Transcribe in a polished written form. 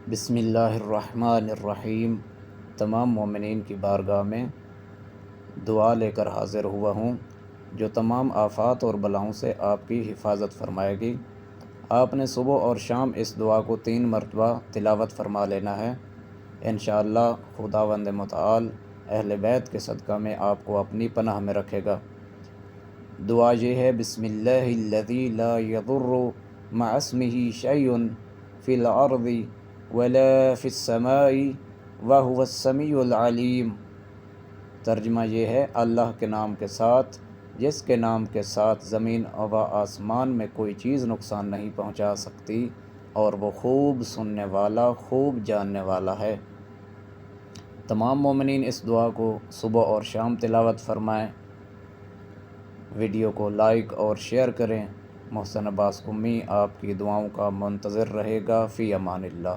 بسم اللہ الرحمن الرحیم۔ تمام مومنین کی بارگاہ میں دعا لے کر حاضر ہوا ہوں جو تمام آفات اور بلاؤں سے آپ کی حفاظت فرمائے گی۔ آپ نے صبح اور شام اس دعا کو 3 مرتبہ تلاوت فرما لینا ہے۔ انشاءاللہ خداوند متعال اہل بیت کے صدقہ میں آپ کو اپنی پناہ میں رکھے گا۔ دعا یہ ہے: بسم اللہ الذی لا یضر مع اسمہ شیء فی الارض ولا فی السماء وہو السمیع العلیم۔ ترجمہ یہ ہے: اللہ کے نام کے ساتھ جس کے نام کے ساتھ زمین و آسمان میں کوئی چیز نقصان نہیں پہنچا سکتی، اور وہ خوب سننے والا، خوب جاننے والا ہے۔ تمام مومنین اس دعا کو صبح اور شام تلاوت فرمائیں۔ ویڈیو کو لائک اور شیئر کریں۔ محسن عباس امی آپ کی دعاؤں کا منتظر رہے گا۔ فی امان اللہ۔